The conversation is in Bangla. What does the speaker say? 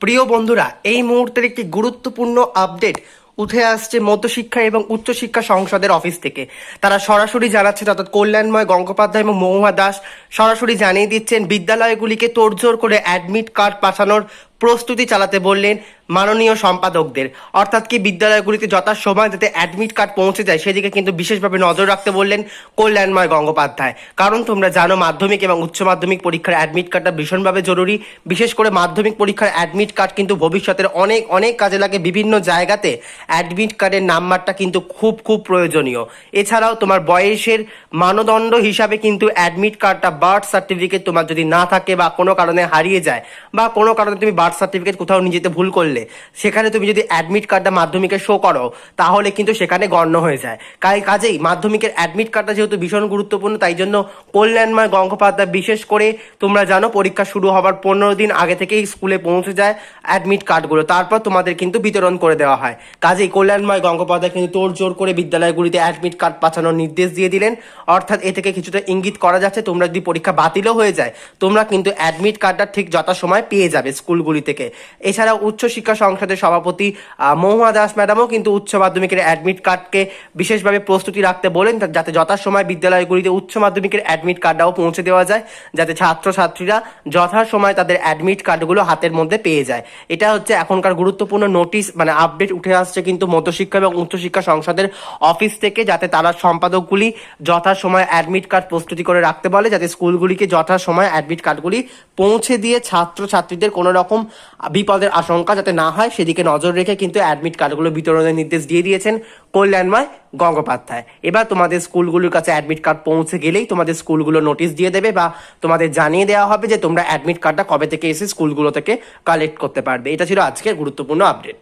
প্রিয় বন্ধুরা, এই মুহূর্তের একটি গুরুত্বপূর্ণ আপডেট উঠে আসছে মধ্যশিক্ষা এবং উচ্চশিক্ষা সংসদের অফিস থেকে। তারা সরাসরি জানাচ্ছে, অর্থাৎ কল্যাণময় গঙ্গোপাধ্যায় এবং মহুয়া দাস সরাসরি জানিয়ে দিচ্ছেন বিদ্যালয়গুলিকে তোড়জোড় করে অ্যাডমিট কার্ড পাঠানোর প্রস্তুতি চালাতে বললেন মাননীয় সম্পাদকদের। অর্থাৎ কি বিদ্যালয়গুলিতে যথাসময় যাতে অ্যাডমিট কার্ড পৌঁছে যায় সেদিকে কিন্তু বিশেষভাবে নজর রাখতে বললেন কল্যাণময় গঙ্গোপাধ্যায়। কারণ তোমরা জানো, মাধ্যমিক এবং উচ্চ মাধ্যমিক পরীক্ষার অ্যাডমিট কার্ডটা ভীষণভাবে জরুরি। বিশেষ করে মাধ্যমিক পরীক্ষার অ্যাডমিট কার্ড কিন্তু ভবিষ্যতের অনেক অনেক কাজে লাগে। বিভিন্ন জায়গাতে অ্যাডমিট কার্ডের নাম্বারটা কিন্তু খুব খুব প্রয়োজনীয়। এছাড়াও তোমার বয়সের মানদণ্ড হিসাবে কিন্তু অ্যাডমিট কার্ডটা, বার্থ সার্টিফিকেট তোমার যদি না থাকে বা কোনো কারণে হারিয়ে যায় বা কোনো কারণে তুমি বার্থ সার্টিফিকেট কোথাও নিয়ে যেতে ভুল করলে, সেখানে তুমি যদি অ্যাডমিট কার্ডটা মাধ্যমিকে শো করো তাহলে কিন্তু সেখানে গণ্য হয়ে যায়। কাজেই মাধ্যমিকের অ্যাডমিট কার্ডটা যেহেতু ভীষণ গুরুত্বপূর্ণ, তাই জন্য কল্যাণময় গঙ্গোপাধ্যায় বিশেষ করে, তোমরা জানো পরীক্ষা শুরু হওয়ার 15 দিন আগে থেকেই স্কুলে পৌঁছে যায় অ্যাডমিট কার্ডগুলো, তারপর তোমাদের কিন্তু বিতরণ করে দেওয়া হয়। কাজেই কল্যাণময় গঙ্গোপাধ্যায় কিন্তু তোড়জোড় করে বিদ্যালয়গুলিতে অ্যাডমিট কার্ড পাঠানোর নির্দেশ দিয়ে দিলেন। অর্থাৎ এ থেকে কিছুটা ইঙ্গিত করা যাচ্ছে, তোমরা যদি পরীক্ষা বাতিলও হয়ে যায় তোমরা কিন্তু অ্যাডমিট কার্ডটা ঠিক যথাসময় পেয়ে যাবে স্কুলগুলি থেকে। এছাড়াও উচ্চশিক্ষা সংসদের সভাপতি মহুয়া দাস ম্যাডামও কিন্তু উচ্চ মাধ্যমিকের অ্যাডমিট কার্ডকে বিশেষভাবে প্রস্তুতি রাখতে বলেন, যাতে যথাসময় বিদ্যালয়গুলিতে উচ্চ মাধ্যমিকের অ্যাডমিট কার্ডটাও পৌঁছে দেওয়া যায়, যাতে ছাত্রছাত্রীরা যথাসময় তাদের অ্যাডমিট কার্ডগুলো হাতের মধ্যে পেয়ে যায়। এটা হচ্ছে এখনকার গুরুত্বপূর্ণ নোটিশ, মানে আপডেট উঠে আসছে কিন্তু মধ্যশিক্ষা এবং উচ্চশিক্ষা সংসদের অফিস থেকে, যাতে তারা সম্পাদকগুলি যথাসময় অ্যাডমিট কার্ড প্রস্তুতি করে রাখতে বলে, যাতে স্কুলগুলিকে যথাসময় অ্যাডমিট কার্ডগুলি পৌঁছে দিয়ে ছাত্রছাত্রীদের কোনো রকম বিপদের আশঙ্কা যাতে না হয় সেদিকে নজর রেখে কিন্তু অ্যাডমিট কার্ডগুলো বিতরণের নির্দেশ দিয়ে দিয়েছেন কল্যাণময় গঙ্গোপাধ্যায়। এবার তোমাদের স্কুলগুলোর কাছে অ্যাডমিট কার্ড পৌঁছে গেলেই তোমাদের স্কুলগুলো নোটিশ দিয়ে দেবে বা তোমাদের জানিয়ে দেওয়া হবে যে তোমরা অ্যাডমিট কার্ডটা কবে থেকে এসে স্কুলগুলো থেকে কালেক্ট করতে পারবে। এটা ছিল আজকের গুরুত্বপূর্ণ আপডেট।